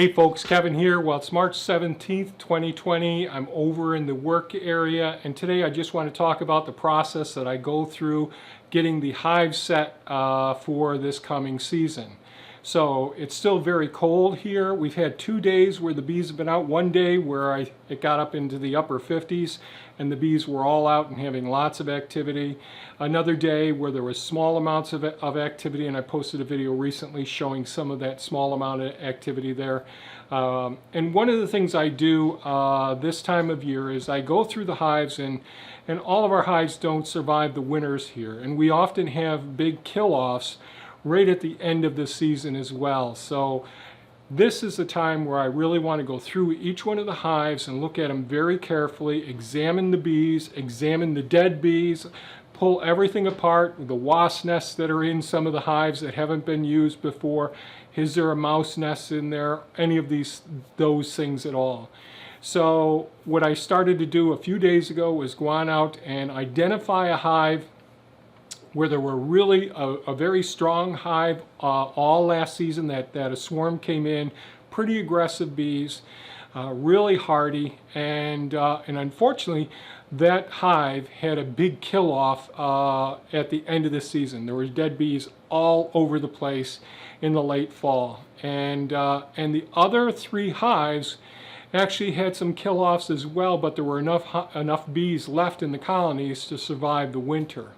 Hey folks, Kevin here. Well, it's March 17th, 2020. I'm over in the work area, and today I just want to talk about the process that I go through getting the hive set for this coming season. So it's still very cold here. We've had 2 days where the bees have been out. One day where it got up into the upper 50s and the bees were all out and having lots of activity. Another day where there was small amounts of activity, and I posted a video recently showing some of that small amount of activity there. And one of the things I do this time of year is I go through the hives, and all of our hives don't survive the winters here, and we often have big kill-offs right at the end of the season as well. So this is the time where I really want to go through each one of the hives and look at them very carefully, examine the bees, examine the dead bees, pull everything apart, the wasp nests that are in some of the hives that haven't been used before. Is there a mouse nest in there? Any of those things at all. So what I started to do a few days ago was go on out and identify a hive where there were really a very strong hive all last season, that a swarm came in, pretty aggressive bees, really hardy, and unfortunately that hive had a big kill-off at the end of the season. There were dead bees all over the place in the late fall, and the other 3 hives actually had some kill-offs as well, but there were enough bees left in the colonies to survive the winter.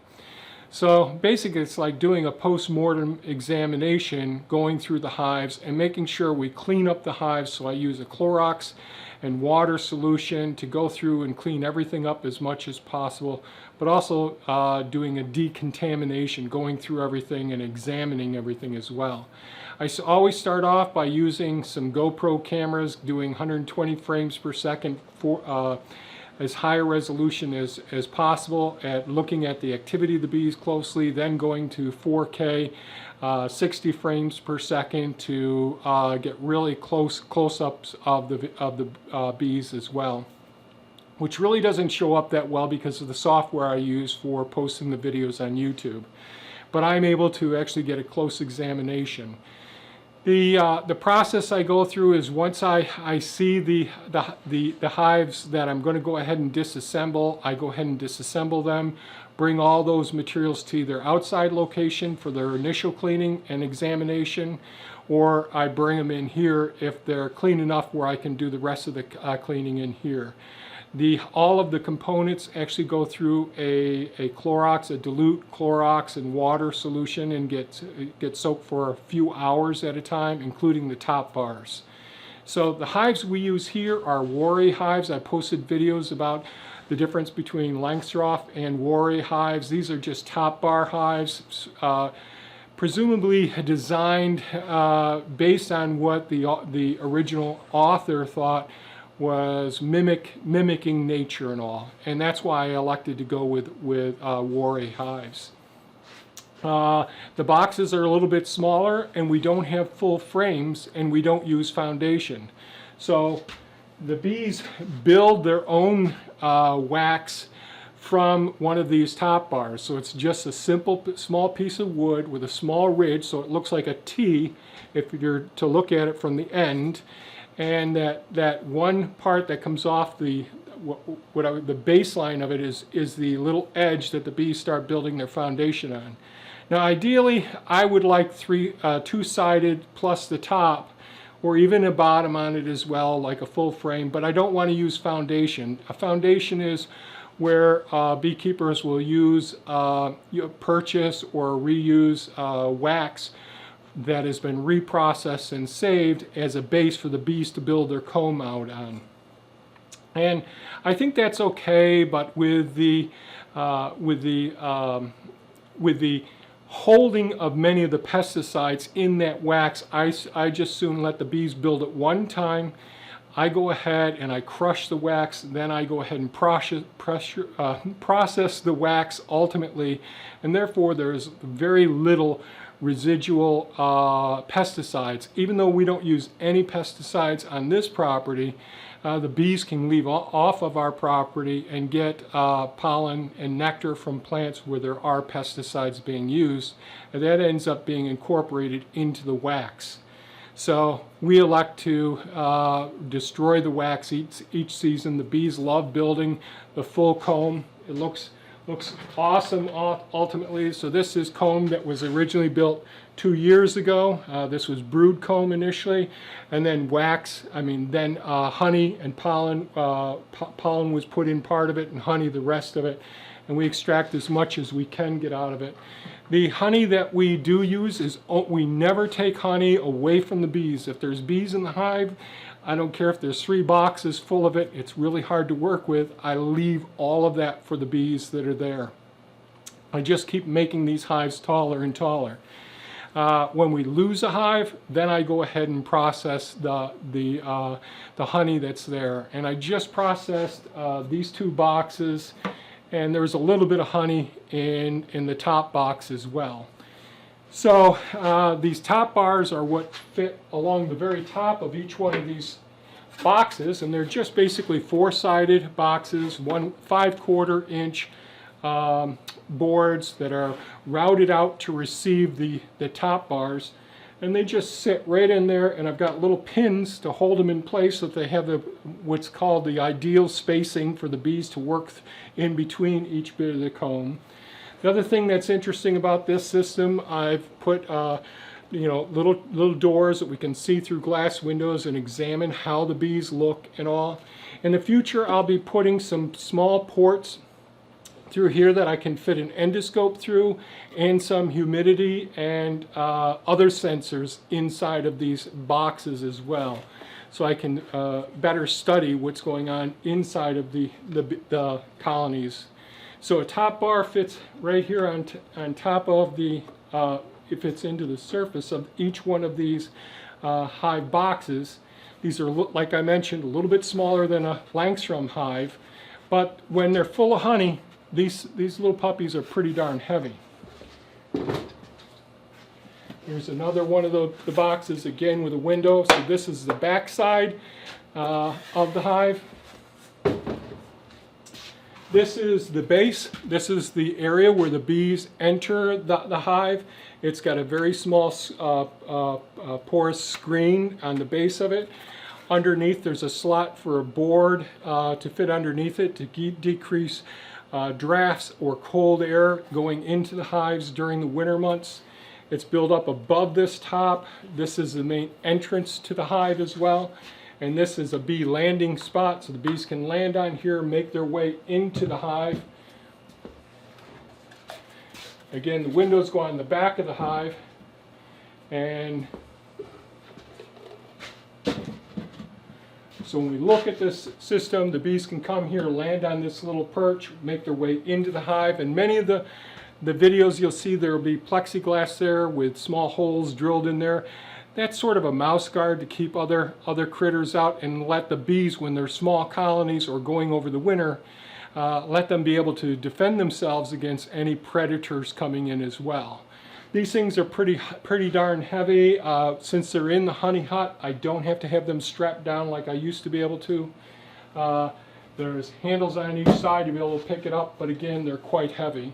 So basically it's like doing a post-mortem examination, going through the hives and making sure we clean up the hives. So I use a Clorox and water solution to go through and clean everything up as much as possible, but also doing a decontamination, going through everything and examining everything as well. I always start off by using some GoPro cameras, doing 120 frames per second for as high a resolution as possible, at looking at the activity of the bees closely, then going to 4K 60 frames per second to get really close-ups of the bees as well, which really doesn't show up that well because of the software I use for posting the videos on YouTube, but I'm able to actually get a close examination. The process I go through is, once I see the hives that I'm going to go ahead and disassemble, I go ahead and disassemble them, bring all those materials to either outside location for their initial cleaning and examination, or I bring them in here if they're clean enough where I can do the rest of the cleaning in here. All of the components actually go through a Clorox, a dilute Clorox and water solution, and get soaked for a few hours at a time, including the top bars. So the hives we use here are Worry hives. I posted videos about the difference between Langstroth and Worry hives. These are just top bar hives, presumably designed based on what the original author thought was mimicking nature and all, and that's why I elected to go with Worry hives. The boxes are a little bit smaller, and we don't have full frames, and we don't use foundation. So the bees build their own wax from one of these top bars. So it's just a simple small piece of wood with a small ridge, so it looks like a T if you're to look at it from the end. And that one part that comes off the baseline of it is the little edge that the bees start building their foundation on. Now ideally I would like two-sided plus the top, or even a bottom on it as well, like a full frame, but I don't want to use foundation. A foundation is where beekeepers will use purchase or reuse wax that has been reprocessed and saved as a base for the bees to build their comb out on. And I think that's okay, but with the holding of many of the pesticides in that wax, I just soon let the bees build it one time. I go ahead and I crush the wax, then I go ahead and process the wax ultimately, and therefore there's very little residual pesticides. Even though we don't use any pesticides on this property, the bees can leave off of our property and get pollen and nectar from plants where there are pesticides being used, and that ends up being incorporated into the wax. So we elect to destroy the wax each season. The bees love building the full comb. It looks awesome ultimately. So this is comb that was originally built 2 years ago. This was brood comb initially, and then wax, then honey and pollen. Pollen was put in part of it, and honey the rest of it. And we extract as much as we can get out of it. The honey that we do use is, we never take honey away from the bees. If there's bees in the hive, I don't care if there's 3 boxes full of it, it's really hard to work with. I leave all of that for the bees that are there. I just keep making these hives taller and taller. When we lose a hive, then I go ahead and process the honey that's there. And I just processed these 2 boxes, and there's a little bit of honey in the top box as well. So these top bars are what fit along the very top of each one of these boxes, and they're just basically 4-sided boxes, 5/4 inch boards that are routed out to receive the top bars, and they just sit right in there, and I've got little pins to hold them in place so that they have what's called the ideal spacing for the bees to work in between each bit of the comb. The other thing that's interesting about this system, I've put little doors that we can see through glass windows and examine how the bees look and all. In the future, I'll be putting some small ports through here that I can fit an endoscope through, and some humidity and other sensors inside of these boxes as well, so I can better study what's going on inside of the colonies. So a top bar fits right here on top of it fits into the surface of each one of these hive boxes. These are, like I mentioned, a little bit smaller than a Langstrom hive, but when they're full of honey, these little puppies are pretty darn heavy. Here's another one of the boxes, again with a window. So this is the back side of the hive. This is the base. This is the area where the bees enter the hive. It's got a very small porous screen on the base of it. Underneath there's a slot for a board to fit underneath it to decrease drafts or cold air going into the hives during the winter months. It's built up above this top. This is the main entrance to the hive as well. And this is a bee landing spot, so the bees can land on here, make their way into the hive. Again, the windows go on the back of the hive, and so when we look at this system, the bees can come here, land on this little perch, make their way into the hive. And many of the videos you'll see, there will be plexiglass there with small holes drilled in there. That's sort of a mouse guard to keep other critters out, and let the bees, when they're small colonies or going over the winter, let them be able to defend themselves against any predators coming in as well. These things are pretty darn heavy. Since they're in the honey hut, I don't have to have them strapped down like I used to be able to. There's handles on each side to be able to pick it up, but again, they're quite heavy.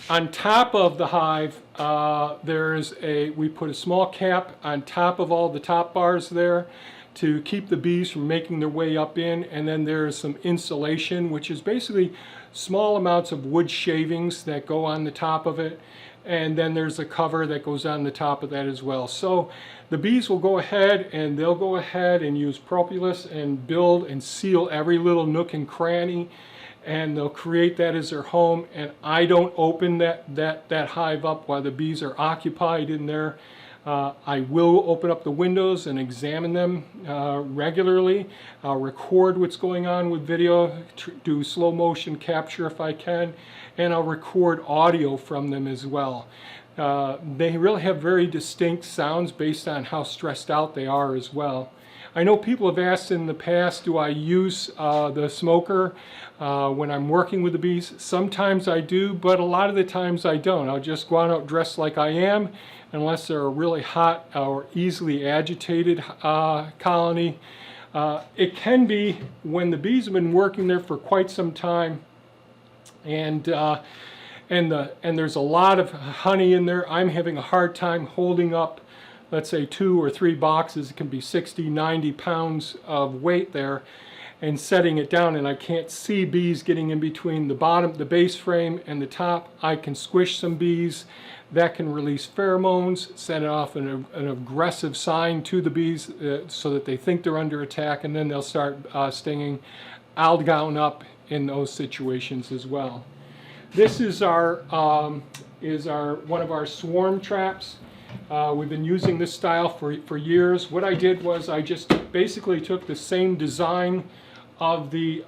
On top of the hive, we put a small cap on top of all the top bars there to keep the bees from making their way up in, and then there's some insulation, which is basically small amounts of wood shavings that go on the top of it, and then there's a cover that goes on the top of that as well. So the bees will go ahead and they'll go ahead and use propolis and build and seal every little nook and cranny, and they'll create that as their home. And I don't open that hive up while the bees are occupied in there. I will open up the windows and examine them regularly. I'll record what's going on with video, do slow motion capture if I can, and I'll record audio from them as well. They really have very distinct sounds based on how stressed out they are as well. I know people have asked in the past, do I use the smoker when I'm working with the bees? Sometimes I do, but a lot of the times I don't. I'll just go on out dressed like I am, unless they're a really hot or easily agitated colony. It can be when the bees have been working there for quite some time, and and there's a lot of honey in there. I'm having a hard time holding up, let's say 2 or 3 boxes. It can be 60, 90 pounds of weight there, and setting it down, and I can't see bees getting in between the bottom, the base frame, and the top. I can squish some bees. That can release pheromones, send off an aggressive sign to the bees so that they think they're under attack, and then they'll start stinging. I'll gown up in those situations as well. This is one of our swarm traps. We've been using this style for years. What I did was I just basically took the same design of the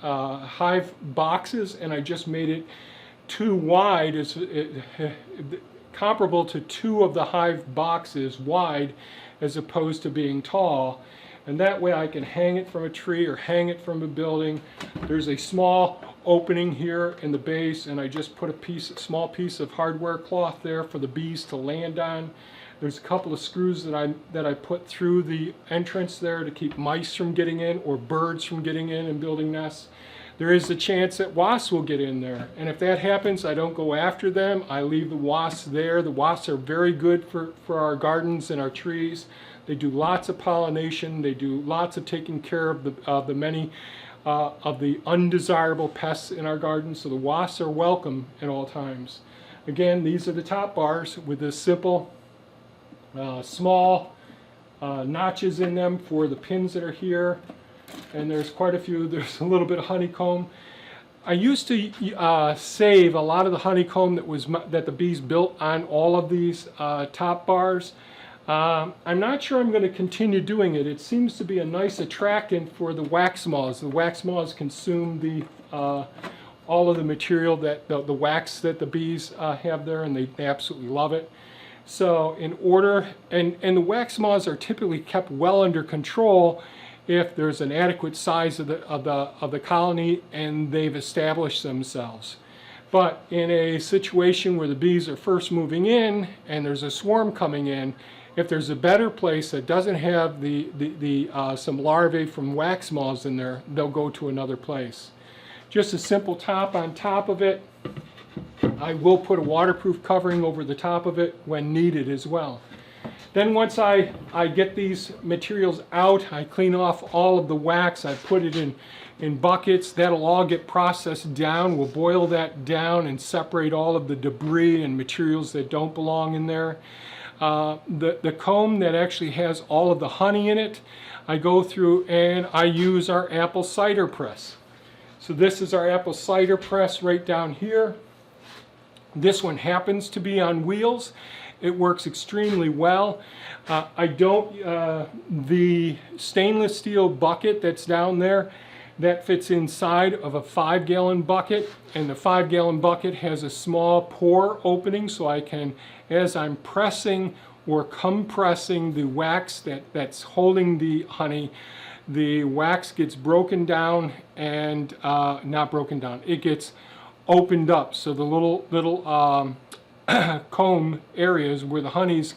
hive boxes, and I just made it too wide, comparable to 2 of the hive boxes wide, as opposed to being tall. And that way I can hang it from a tree or hang it from a building. There's a small opening here in the base, and I just put a small piece of hardware cloth there for the bees to land on. There's a couple of screws that I put through the entrance there to keep mice from getting in or birds from getting in and building nests. There is a chance that wasps will get in there, and if that happens, I don't go after them. I leave the wasps there. The wasps are very good for our gardens and our trees. They do lots of pollination. They do lots of taking care of the many of the undesirable pests in our gardens, so the wasps are welcome at all times. Again, these are the top bars with this simple small notches in them for the pins that are here, and there's quite a few. There's a little bit of honeycomb. I used to save a lot of the honeycomb that the bees built on all of these top bars. I'm not sure I'm going to continue doing it. It seems to be a nice attractant for the wax moths. The wax moths consume all of the material, that the wax that the bees have there, and they absolutely love it. So in order, and the wax moths are typically kept well under control if there's an adequate size of the colony and they've established themselves. But in a situation where the bees are first moving in and there's a swarm coming in, if there's a better place that doesn't have some larvae from wax moths in there, they'll go to another place. Just a simple top on top of it. I will put a waterproof covering over the top of it when needed as well. Then once I get these materials out, I clean off all of the wax. I put it in buckets. That'll all get processed down. We'll boil that down and separate all of the debris and materials that don't belong in there. The comb that actually has all of the honey in it, I go through and I use our apple cider press. So this is our apple cider press right down here. This one happens to be on wheels. It works extremely well. The stainless steel bucket that's down there, that fits inside of a 5-gallon bucket, and the 5-gallon bucket has a small pore opening, so I can, as I'm pressing or compressing the wax that's holding the honey, the wax gets broken down and not broken down, it gets opened up, so the little comb areas where the honey's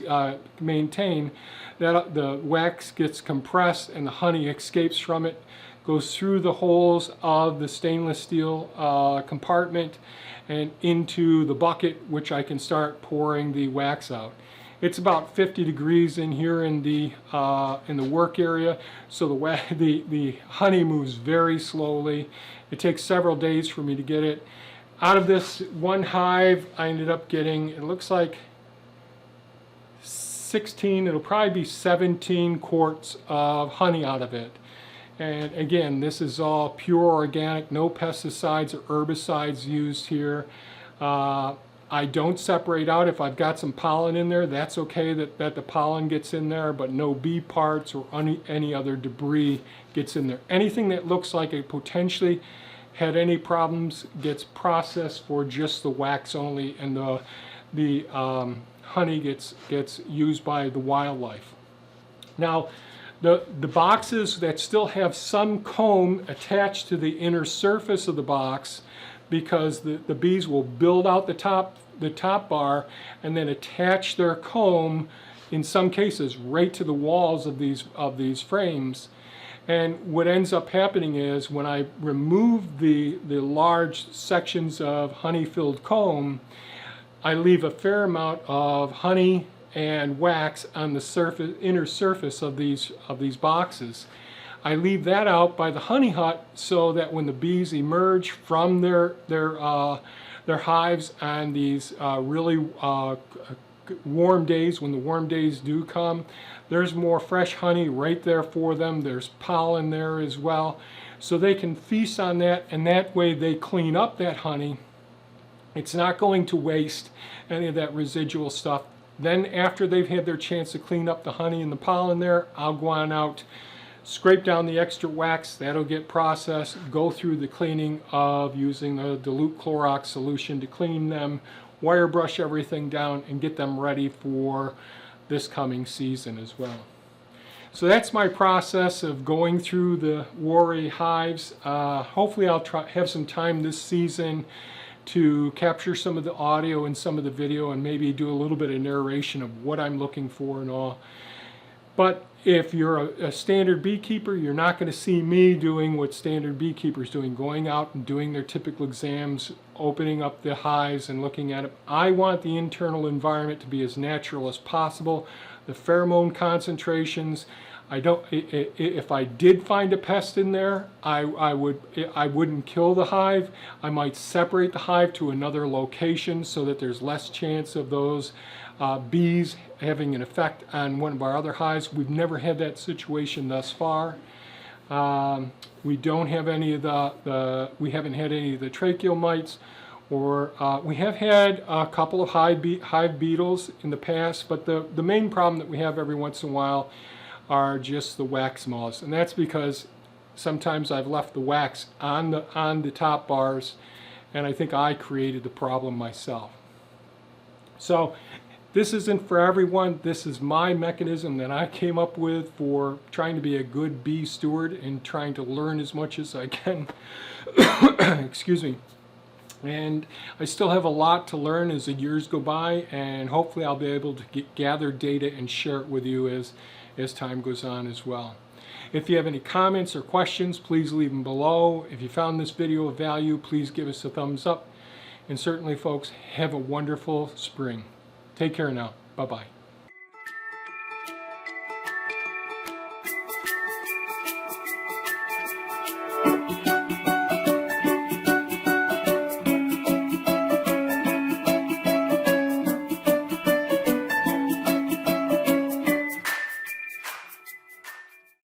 maintained, that the wax gets compressed and the honey escapes from it, goes through the holes of the stainless steel compartment and into the bucket, which I can start pouring the wax out. It's about 50 degrees in here in the work area, so the honey moves very slowly. It takes several days for me to get it. Out of this one hive, I ended up getting, it looks like 16, it'll probably be 17 quarts of honey out of it. And again, this is all pure organic, no pesticides or herbicides used here. I don't separate out. If I've got some pollen in there, that's okay that the pollen gets in there, but no bee parts or any other debris gets in there. Anything that looks like it potentially had any problems gets processed for just the wax only, and the honey gets used by the wildlife. Now, the boxes that still have some comb attached to the inner surface of the box, because the bees will build out the top bar and then attach their comb, in some cases, right to the walls of these frames. And what ends up happening is when I remove the large sections of honey-filled comb, I leave a fair amount of honey and wax on the surface, inner surface of these boxes. I leave that out by the honey hut so that when the bees emerge from their hives on these really warm days, when the warm days do come, there's more fresh honey right there for them. There's pollen there as well. So they can feast on that, and that way they clean up that honey. It's not going to waste any of that residual stuff. Then after they've had their chance to clean up the honey and the pollen there, I'll go on out, scrape down the extra wax, that'll get processed, go through the cleaning of using the dilute Clorox solution to clean them, wire brush everything down, and get them ready for this coming season as well. So that's my process of going through the Worry hives. Hopefully I'll have some time this season to capture some of the audio and some of the video and maybe do a little bit of narration of what I'm looking for and all. But if you're a standard beekeeper, you're not going to see me doing what standard beekeepers doing, going out and doing their typical exams, opening up the hives and looking at it. I want the internal environment to be as natural as possible. The pheromone concentrations, if I did find a pest in there, I wouldn't kill the hive. I might separate the hive to another location so that there's less chance of those bees having an effect on one of our other hives. We've never had that situation thus far. We don't have any of we haven't had any of the tracheal mites, or we have had a couple of hive beetles in the past, but the main problem that we have every once in a while are just the wax moths, and that's because sometimes I've left the wax on the top bars, and I think I created the problem myself. So this isn't for everyone. This is my mechanism that I came up with for trying to be a good bee steward and trying to learn as much as I can. Excuse me. And I still have a lot to learn as the years go by, and hopefully I'll be able to gather data and share it with you as time goes on as well. If you have any comments or questions, please leave them below. If you found this video of value, please give us a thumbs up. And certainly, folks, have a wonderful spring. Take care now. Bye-bye.